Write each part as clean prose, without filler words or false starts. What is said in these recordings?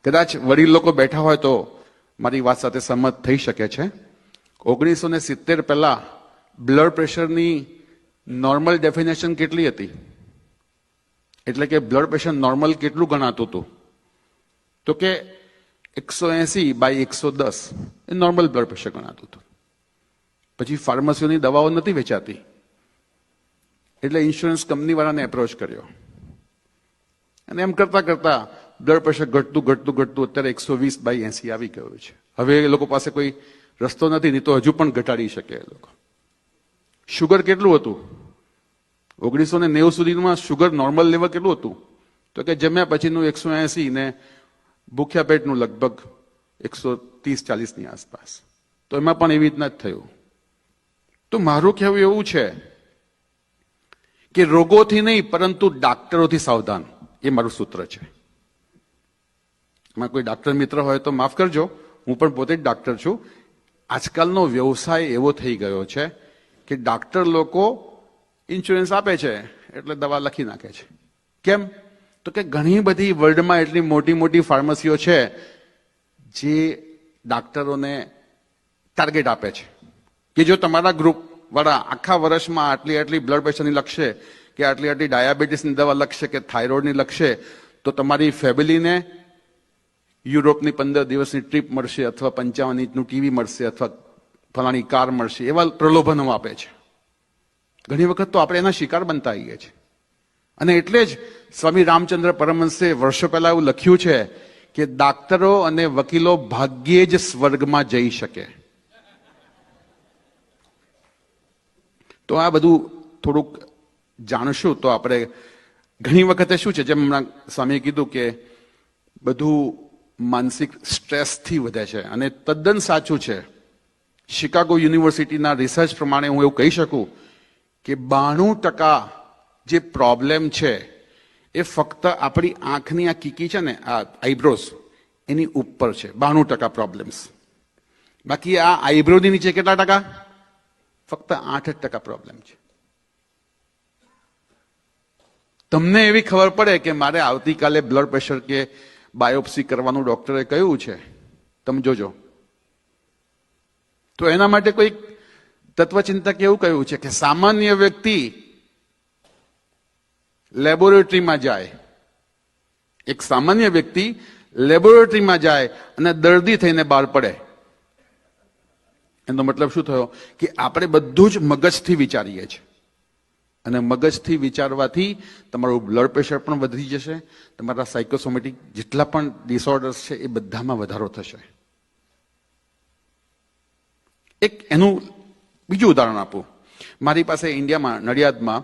કદાચ વડીલ લોકો બેઠા હોય તો મારી વાત સાથે સંમત થઈ શકે છે. 1970 પહેલા બ્લડ પ્રેશરની નોર્મલ ડેફિનેશન કેટલી હતી? એટલે કે બ્લડ પ્રેશર નોર્મલ કેટલું ગણાતું હતું? તો કે 180/110 એ નોર્મલ બ્લડ પ્રેશર ગણાતું હતું. પછી ફાર્મસીઓની દવાઓ નથી વેચાતી એટલે ઇન્સ્યોરન્સ કંપની વાળાને એપ્રોચ કર્યો અને એમ કરતા કરતા બ્લડ પ્રેશર ઘટતું અત્યારે 120/80 આવી ગયું છે. હવે એ લોકો પાસે કોઈ રસ્તો નથી, નહીં તો હજુ પણ ઘટાડી શકે એ લોકો. શુગર કેટલું હતું 1990 સુધીમાં? શુગર નોર્મલ લેવલ કેટલું હતું? તો કે જમ્યા પછીનું 180 ને ભૂખ્યા પેટનું લગભગ 130-40ની આસપાસ. તો એમાં પણ એવી રીતના જ થયું. તો મારું કહેવું એવું છે કે રોગોથી નહીં પરંતુ ડાક્ટરોથી સાવધાન, એ મારું સૂત્ર છે. એમાં કોઈ ડાક્ટર મિત્ર હોય તો માફ કરજો, હું પણ પોતે જ ડાક્ટર છું. આજકાલનો વ્યવસાય એવો થઈ ગયો છે કે ડાક્ટર લોકો ઇન્સ્યોરન્સ આપે છે એટલે દવા લખી નાખે છે. કેમ? તો કે ઘણી બધી વર્લ્ડમાં એટલી મોટી મોટી ફાર્મસીઓ છે જે ડાક્ટરોને ટાર્ગેટ આપે છે કે જો તમારા ગ્રુપ વાળા આખા વર્ષમાં આટલી બ્લડ પ્રેશરની લખશે કે આટલી ડાયાબિટીસની દવા લખશે કે થાઇરોઇડની લખશે તો તમારી ફેમિલીને યુરોપની 15 દિવસની ટ્રીપ મળશે અથવા 55 ઇંચનું ટીવી મળશે અથવા ફલાણી કાર મળશે, એવા પ્રલોભનો આપે છે. ઘણી વખત તો આપણે એના શિકાર બનતા આવીએ છીએ. અને એટલે જ સ્વામી રામચંદ્ર પરમહંસે વર્ષો પહેલા એવું લખ્યું છે કે ડાક્ટરો અને વકીલો ભાગ્યે જ સ્વર્ગમાં જઈ શકે. તો આ બધું થોડુંક જાણશું તો આપણે ઘણી વખતે શું છે, જેમ હમણાં સ્વામીએ કીધું કે બધું માનસિક સ્ટ્રેસથી વધે છે અને તદ્દન સાચું છે. શિકાગો યુનિવર્સિટીના રિસર્ચ પ્રમાણે હું એવું કહી શકું કે 92% જે પ્રોબ્લેમ છે એ ફક્ત આપણી આંખની આ કીકી છે ને, આ આઈબ્રોઝ, એની ઉપર છે. 92% પ્રોબ્લેમ્સ. બાકી આ આઈબ્રોની નીચે કેટલા ટકા? ફક્ત 8% પ્રોબ્લેમ છે. તમને એવી ખબર પડે કે મારે આવતીકાલે બ્લડ પ્રેશર કે બાયોપ્સી કરવાનું ડોક્ટરે કહ્યું છે, તમે જોજો. તો એના માટે કોઈ તત્વચિંતક એવું કહ્યું છે કે સામાન્ય વ્યક્તિ લેબોરેટરીમાં જાય, એક સામાન્ય વ્યક્તિ લેબોરેટરીમાં જાય અને દર્દી થઈને બહાર પડે. એનો મતલબ શું થયો કે આપણે બધું જ મગજથી વિચારીએ છીએ અને મગજથી વિચારવાથી તમારું બ્લડ પ્રેશર પણ વધી જશે, તમારા સાયકોસોમેટિક જેટલા પણ ડિસઓર્ડર્સ છે એ બધામાં વધારો થશે. એક એનું બીજું ઉદાહરણ આપું. મારી પાસે ઇન્ડિયામાં નડિયાદમાં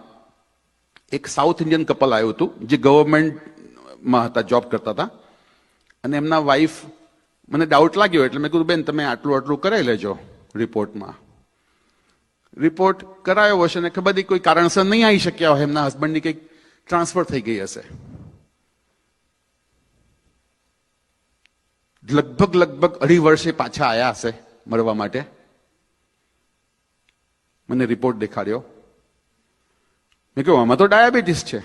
એક સાઉથ ઇન્ડિયન કપલ આવ્યું હતું જે ગવર્મેન્ટમાં હતા, જોબ કરતા હતા. અને એમના વાઈફ, મને ડાઉટ લાગ્યો એટલે મેં કીધું બેન તમે આટલું કરાવી લેજો રિપોર્ટમાં. રિપોર્ટ કરાયો હશે ને ખબર કોઈ કારણસર નહીં આવી શક્યા હોય, એમના હસબન્ડની કંઈક ટ્રાન્સફર થઈ ગઈ હશે. લગભગ 2.5 વર્ષે પાછા આવ્યા હશે મળવા માટે. મને રિપોર્ટ દેખાડ્યો. મેં કહ્યું આમાં તો ડાયાબિટીસ છે.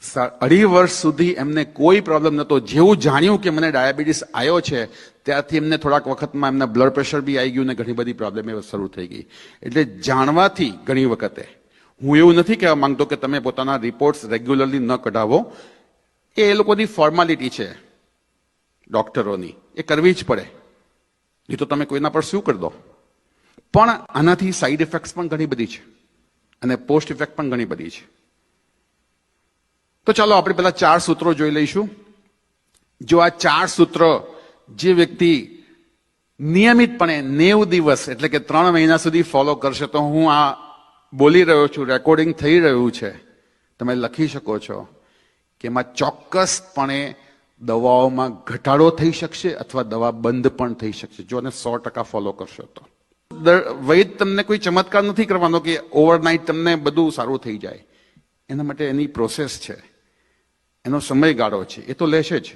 2.5 વર્ષ સુધી એમને કોઈ પ્રોબ્લેમ નહોતો. જેવું જાણ્યું કે મને ડાયાબિટીસ આવ્યો છે ત્યારથી એમને થોડાક વખતમાં એમના બ્લડ પ્રેશર બી આવી ગયું ને ઘણી બધી પ્રોબ્લેમ એ શરૂ થઈ ગઈ. એટલે જાણવાથી ઘણી વખતે, હું એવું નથી કહેવા માંગતો કે તમે પોતાના રિપોર્ટ્સ રેગ્યુલરલી ન કઢાવો, એ લોકોની ફોર્માલિટી છે ડોક્ટરોની, એ કરવી જ પડે, નહીં તો તમે કોઈના પર શું કરી દો. પણ આનાથી સાઈડ ઇફેક્ટ્સ પણ ઘણી બધી છે અને પોસ્ટ ઇફેક્ટ પણ ઘણી બધી છે. તો ચાલો આપણે પેલા 4 સૂત્રો જોઈ લઈશું. જો આ 4 સૂત્ર જે વ્યક્તિ નિયમિતપણે 90 દિવસ એટલે કે 3 મહિના સુધી ફોલો કરશે, તો હું આ બોલી રહ્યો છું, રેકોર્ડિંગ થઈ રહ્યું છે, તમે લખી શકો છો કે એમાં ચોક્કસપણે દવાઓમાં ઘટાડો થઈ શકશે અથવા દવા બંધ પણ થઈ શકશે જો એને 100% ફોલો કરશો તો. વૈદ તમને કોઈ ચમત્કાર નથી કરવાનો કે ઓવરનાઇટ તમને બધું સારું થઈ જાય. એના માટે એની પ્રોસેસ છે, એનો સમયગાળો છે, એ તો લેશે જ.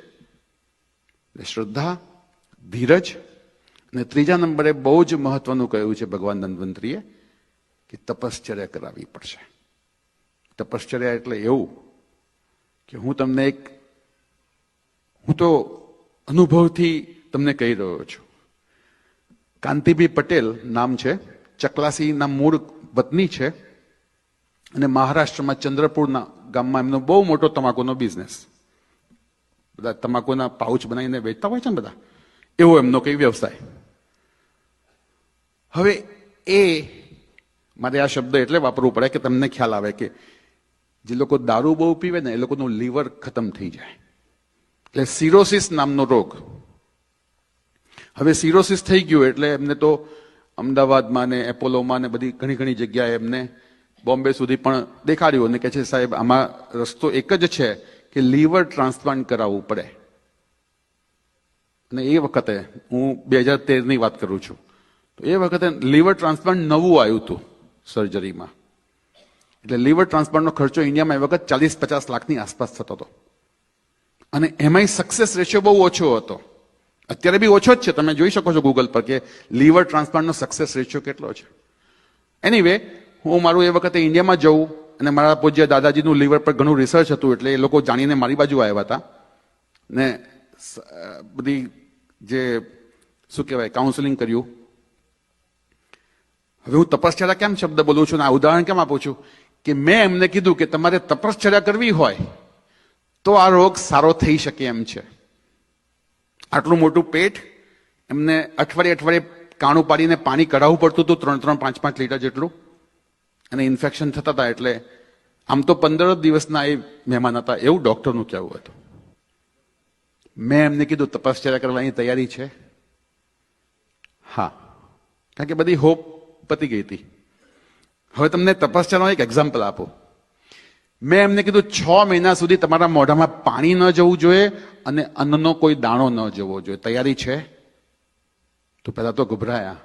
શ્રદ્ધા, ધીરજ અને 3જા નંબરે બહુ જ મહત્વનું કહ્યું છે ભગવાન ધન્વંતરીએ કે તપશ્ચર્યા કરાવવી પડશે. તપશ્ચર્યા એટલે એવું કે હું તમને એક હું તો અનુભવથી તમને કહી રહ્યો છું. કાંતિભાઈ પટેલ નામ છે, ચકલાસીના મૂળ વતની છે અને મહારાષ્ટ્રમાં ચંદ્રપુરના ગામમાં એમનો બહુ મોટો તમાકુનો બિઝનેસ, બધા તમાકુના પાઉચ બનાવીને વેચતા હોય છે ને બધા, એવો એમનો કઈ વ્યવસાય. હવે એ મારે આ શબ્દ એટલે વાપરવું પડે કે તમને ખ્યાલ આવે કે જે લોકો દારૂ બહુ પીવે ને એ લોકોનું લીવર ખતમ થઈ જાય, એટલે સિરોસિસ નામનો રોગ. હવે સિરોસિસ થઈ ગયું એટલે એમને તો અમદાવાદમાં ને એપોલોમાં ને બધી ઘણી ઘણી જગ્યાએ એમને બોમ્બે સુધી પણ દેખાડ્યું અને કહે છે સાહેબ આમાં રસ્તો એક જ છે કે લીવર ટ્રાન્સપ્લાન્ટ કરાવવું પડે. અને એ વખતે હું 2013ની વાત કરું છું, તો એ વખતે લીવર ટ્રાન્સપ્લાન્ટ નવું આવ્યું હતું સર્જરીમાં, એટલે લીવર ટ્રાન્સપ્લાન્ટનો ખર્ચો ઇન્ડિયામાં એ વખત 40-50 લાખની આસપાસ થતો હતો અને એમાંય સક્સેસ રેશિયો બહુ ઓછો હતો. અત્યારે બી ઓછો જ છે, તમે જોઈ શકો છો ગૂગલ પર કે લીવર ટ્રાન્સપ્લાન્ટનો સક્સેસ રેશિયો કેટલો છે. એનીવે હું મારું એ વખતે ઇન્ડિયામાં જવું અને મારા પૂજ્ય દાદાજીનું લીવર પર ઘણું રિસર્ચ હતું એટલે એ લોકો જાણીને મારી બાજુ આવ્યા હતા ને બધી જે શું કહેવાય કાઉન્સેલિંગ કર્યું. હવે હું તપશ્ચર્યા કેમ શબ્દ બોલું છું ને આ ઉદાહરણ કેમ આપું છું કે મેં એમને કીધું કે તમારે તપશ્ચર્યા કરવી હોય તો આ રોગ સારો થઈ શકે એમ છે. આટલું મોટું પેટ, એમને અઠવાડિયે કાણું પાડીને પાણી કઢાવવું પડતું હતું 3-3, 5-5 લીટર જેટલું, અને ઇન્ફેક્શન થતા હતા. એટલે આમ તો 15 દિવસના એ મહેમાન હતા એવું ડોક્ટરનું કહેવું હતું. મેં એમને કીધું તપશ્ચર્યા કરવાની તૈયારી છે? હા, કારણ કે બધી હોપ પતી ગઈ હતી. હવે તમને તપશ્ચર્યાનો એક એક્ઝામ્પલ આપું. મેં એમને કીધું 6 મહિના સુધી તમારા મોઢામાં પાણી ન જવું જોઈએ અને અન્નનો કોઈ દાણો ન જવો જોઈએ. તૈયારી છે? તો પહેલા તો ગભરાયા.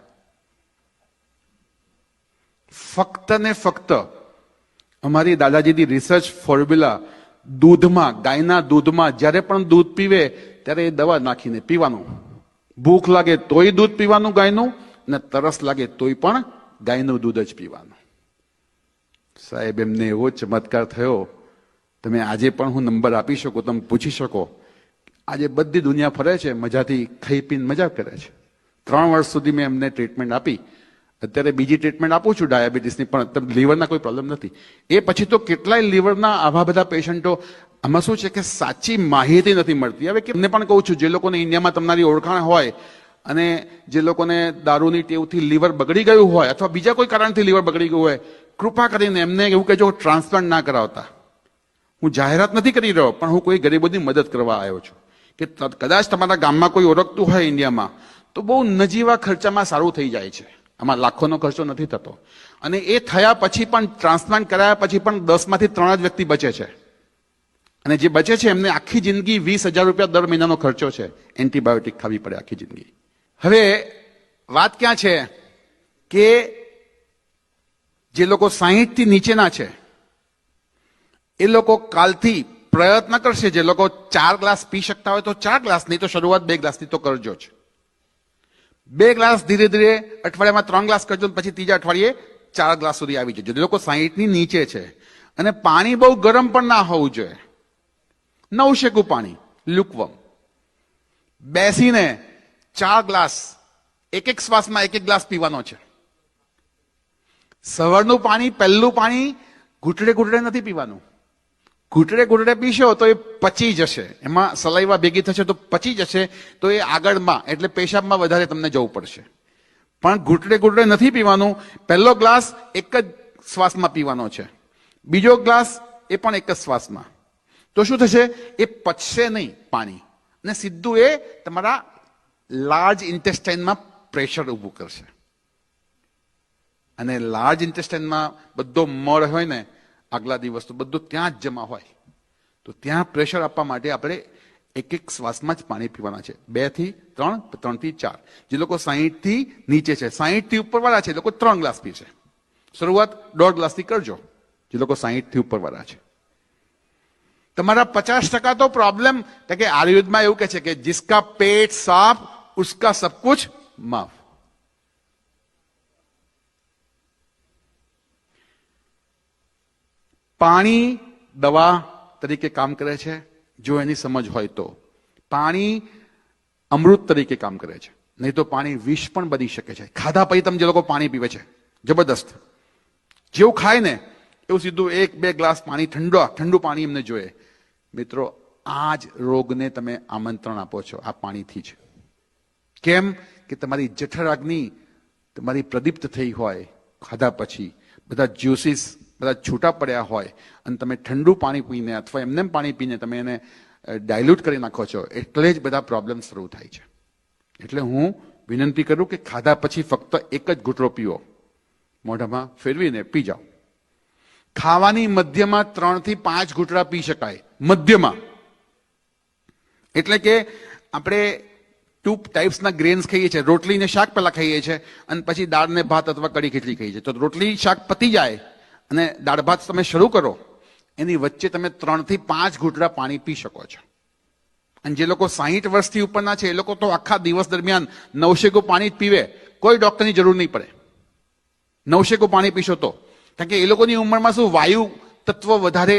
ફક્ત ને ફક્ત અમારી દાદાજીની રિસર્ચ ફોર્મ્યુલા, દૂધમાં, ગાયના દૂધમાં જ્યારે પણ દૂધ પીવે ત્યારે એ દવા નાખીને પીવાનું. ભૂખ લાગે તોય દૂધ પીવાનું ગાયનું, ને તરસ લાગે તોય પણ ગાયનું દૂધ જ પીવાનું. સાહેબ એમને એવો ચમત્કાર થયો, તમે આજે પણ હું નંબર આપી શકું, તમે પૂછી શકો. આજે બધી દુનિયા ફરે છે, મજાથી ખાઈ પીને મજા કરે છે. 3 વર્ષ સુધી મેં એમને ટ્રીટમેન્ટ આપી. અત્યારે બીજી ટ્રીટમેન્ટ આપું છું ડાયાબિટીસની, પણ લીવરના કોઈ પ્રોબ્લેમ નથી. એ પછી તો કેટલાય લીવરના આવા બધા પેશન્ટો. આમાં શું છે કે સાચી માહિતી નથી મળતી. હવે એમને પણ કહું છું, જે લોકોને ઇન્ડિયામાં તમારી ઓળખાણ હોય અને જે લોકોને દારૂની ટેવથી લીવર બગડી ગયું હોય અથવા બીજા કોઈ કારણથી લીવર બગડી ગયું હોય, કૃપા કરીને એમને એવું કહેજો ટ્રાન્સપ્લાન્ટ ના કરાવતા. હું જાહેરાત નથી કરી રહ્યો, પણ હું કોઈ ગરીબોની મદદ કરવા આવ્યો છું કે કદાચ તમારા ગામમાં કોઈ ઓળખતું હોય ઇન્ડિયામાં તો બહુ નજીવા ખર્ચામાં સારું થઈ જાય છે. આમાં લાખોનો ખર્ચો નથી થતો. અને એ થયા પછી પણ, ટ્રાન્સપ્લાન્ટ કરાયા પછી પણ 10 માંથી 3 જ વ્યક્તિ બચે છે. અને જે બચે છે એમને આખી જિંદગી 20,000 રૂપિયા દર મહિનાનો ખર્ચો છે. એન્ટીબાયોટિક ખાવી પડે આખી જિંદગી. હવે વાત ક્યાં છે કે જે લોકો 60 થી નીચેના છે એ લોકો કાલથી પ્રયત્ન કરશે. જે લોકો 4 ગ્લાસ પી શકતા હોય તો 4 ગ્લાસ, નહીં તો શરૂઆત 2 ગ્લાસથી તો કરજો જ. 2 ગ્લાસ ધીરે ધીરે અઠવાડિયામાં 3 ગ્લાસ કરજો, પછી ત્રીજા અઠવાડિયે 4 ગ્લાસ સુધી આવી જજો. જે લોકો 60 ની નીચે છે. અને પાણી બહુ ગરમ પણ ના હોવું જોઈએ, નવશેકું પાણી, લ્યુકવર્મ. બેસીને 4 ગ્લાસ એક શ્વાસમાં 1 ગ્લાસ પીવાનો છે. સવારનું પાણી, પહેલું પાણી ઘૂંટડે ઘૂંટડે નથી પીવાનું. ઘૂંટડે ઘૂંટડે પીશો તો એ પચી જશે, એમાં સલાઈવા ભેગી થશે તો પચી જશે, તો એ આગળમાં એટલે પેશાબમાં વધારે તમને જવું પડશે. પણ ઘૂંટડે ઘૂંટડે નથી પીવાનું. પહેલો ગ્લાસ એક જ શ્વાસમાં પીવાનો છે, બીજો ગ્લાસ એ પણ એક જ શ્વાસમાં. તો શું થશે? એ પચશે નહીં પાણી, અને સીધું એ તમારા લાર્જ ઇન્ટેસ્ટાઇનમાં પ્રેશર ઊભું કરશે. અને લાર્જ ઇન્ટેસ્ટાઇનમાં બધો મળ હોય ને આગલા દિવસ તો બધું ત્યાં જ જમા હોય. તો ત્યાં પ્રેશર આપવા માટે આપણે એક શ્વાસમાં જ પાણી પીવાના છે. 2 થી 3, 3 થી 4. જે લોકો 60 થી નીચે છે, 60 થી ઉપર વાળા છે, એ લોકો 3 ગ્લાસ પીશે. શરૂઆત 1.5 ગ્લાસથી કરજો, જે લોકો 60 થી ઉપર વાળા છે. તમારા 50% તો પ્રોબ્લેમ કે આયુર્વેદમાં એવું કહે છે કે જિસકા પેટ સાફ ઉસકા સબ કુછ માફ. પાણી દવા તરીકે કામ કરે છે જો એની સમજ હોય તો. પાણી અમૃત તરીકે કામ કરે છે, નહીં તો પાણી વિષ પણ બની શકે છે. ખાધા પછી તમે જે લોકો પાણી પીવે છે જબરદસ્ત, જેવું ખાય ને એવું સીધું 1-2 ગ્લાસ પાણી ઠંડુ પાણી એમને જોઈએ. મિત્રો, આ જ રોગને તમે આમંત્રણ આપો છો આ પાણીથી જ. કેમ કે તમારી જઠરાગ્નિ તમારી પ્રદીપ્ત થઈ હોય, ખાધા પછી બધા જ્યુસીસ બધા છૂટા પડ્યા હોય અને તમે ઠંડુ પાણી પીને અથવા એમને પાણી પીને તમે એને ડાયલ્યુટ કરી નાખો છો, એટલે જ બધા પ્રોબ્લેમ શરૂ થાય છે. એટલે હું વિનંતી કરું કે ખાધા પછી ફક્ત એક જ ઘૂંટડો પીવો, મોઢામાં ફેરવીને પી જાઓ. ખાવાની મધ્યમાં 3 થી 5 ઘૂંટડા પી શકાય, મધ્યમાં. એટલે કે આપણે 2 ટાઈપ્સના ગ્રેન્સ ખાઈએ છીએ. રોટલી ને શાક પહેલા ખાઈએ છીએ અને પછી દાળ ને ભાત અથવા કઢી ખીચડી ખાઈએ છીએ. તો રોટલી શાક પતી જાય અને દાળ ભાત તમે શરૂ કરો, એની વચ્ચે તમે 3 થી 5 ઘૂંટડા પાણી પી શકો છો. અને જે લોકો 60 વર્ષથી ઉપરના છે એ લોકો તો આખા દિવસ દરમિયાન 900 પાણી જ પીવે, કોઈ ડોક્ટરની જરૂર નહીં પડે. 900 પાણી પીશો તો, કારણ કે એ લોકોની ઉંમરમાં શું વાયુ તત્વ વધારે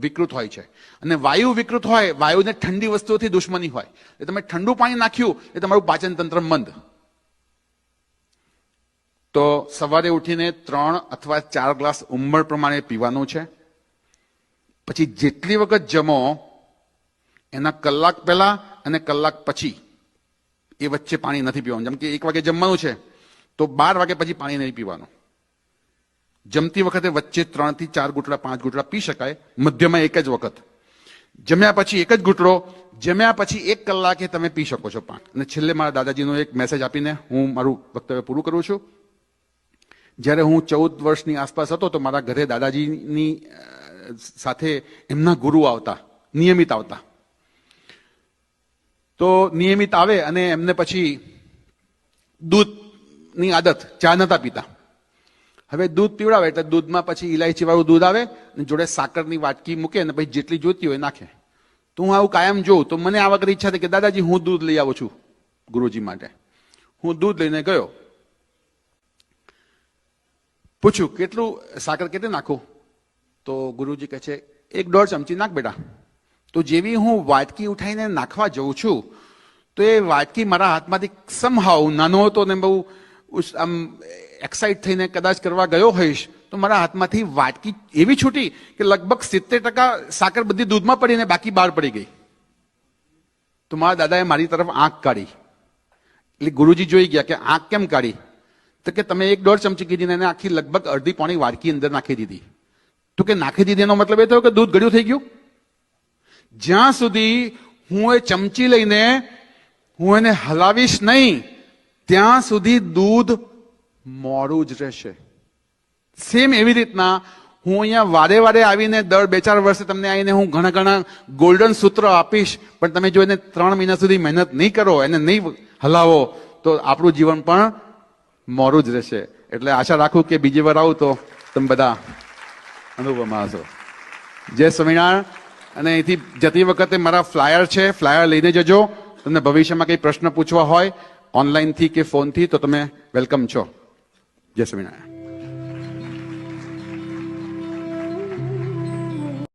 વિકૃત હોય છે, અને વાયુ વિકૃત હોય, વાયુને ઠંડી વસ્તુઓથી દુશ્મની હોય. એટલે તમે ઠંડુ પાણી નાખ્યું એ તમારું પાચન તંત્ર મંદ. તો સવારે ઉઠીને 3 અથવા 4 ગ્લાસ ઉંમર પ્રમાણે પીવાનું છે. પછી જેટલી વખત જમો એના કલાક પહેલા અને કલાક પછી એ વચ્ચે પાણી નથી પીવાનું. જેમ કે 1 વાગે જમવાનું છે તો 12 વાગે પછી પાણી નહીં પીવાનું. જમતી વખતે વચ્ચે 3 થી 4 ઘૂંટડા 5 ઘૂંટડા પી શકાય, મધ્યમાં એક જ વખત. જમ્યા પછી એક જ ઘૂંટડો, જમ્યા પછી 1 કલાકે તમે પી શકો છો પાણી. અને છેલ્લે મારા દાદાજીનો એક મેસેજ આપીને હું મારું વક્તવ્ય પૂરું કરું છું. જ્યારે હું 14 વર્ષની આસપાસ હતો તો મારા ઘરે દાદાજીની સાથે એમના ગુરુ આવતા, નિયમિત આવતા. તો નિયમિત આવે અને એમને પછી દૂધની આદત, ચા નતા પીતા. હવે દૂધ પીવડાવે એટલે દૂધમાં પછી ઇલાયચી વાળું દૂધ આવે અને જોડે સાકરની વાટકી મૂકે અને પછી જેટલી જોઈતી હોય નાખે. તો હું આવું કાયમ જોઉં. તો મને આ વખતે ઈચ્છા થઈ કે દાદાજી હું દૂધ લઈ આવું છું ગુરુજી માટે. હું દૂધ લઈને ગયો, પૂછ્યું કેટલું સાકર કેટલી નાખું? તો ગુરુજી કહે છે 1-1.5 ચમચી નાખ બેટા. તો જેવી હું વાટકી ઉઠાઈને નાખવા જઉં છું તો એ વાટકી મારા હાથમાંથી સમહાવ, નાનો હતો ને બહુ આમ એક્સાઇટ થઈને કદાચ કરવા ગયો હોઈશ તો મારા હાથમાંથી વાટકી એવી છૂટી કે લગભગ 70% સાકર બધી દૂધમાં પડીને બાકી બહાર પડી ગઈ. તો મારા દાદાએ મારી તરફ આંખ કાઢી. એટલે ગુરુજી જોઈ ગયા કે આંખ કેમ કાઢી? તો કે તમે 1-1.5 ચમચી કીધી એને આખી લગભગ અડધી પોણી વાટકી અંદર નાખી દીધી. તો કે નાખી દીધી એનો મતલબ એ થયો કે દૂધ ગળ્યું થઈ ગયું? જ્યાં સુધી હું એ ચમચી લઈને હું એને હલાવીશ નહીં ત્યાં સુધી દૂધ મોડું જ રહેશે. સેમ એવી રીતના હું અહીંયા વારે વારે આવીને દર 2-4 વર્ષે તમને આવીને હું ઘણા ગોલ્ડન સૂત્ર આપીશ, પણ તમે જો એને 3 મહિના સુધી મહેનત નહીં કરો, એને નહીં હલાવો તો આપણું જીવન પણ મોડું જ રહેશે. એટલે આશા રાખું કે બીજી વાર આવું તો તમે બધા અનુભવમાં હશો. જય સ્વામિનારાયણ. અને અહીંથી જતી વખતે મારા ફ્લાયર છે, ફ્લાયર લઈને જજો. તમને ભવિષ્યમાં કંઈ પ્રશ્ન પૂછવા હોય ઓનલાઈનથી કે ફોનથી તો તમે વેલકમ છો. જય સ્વામિનારાયણ.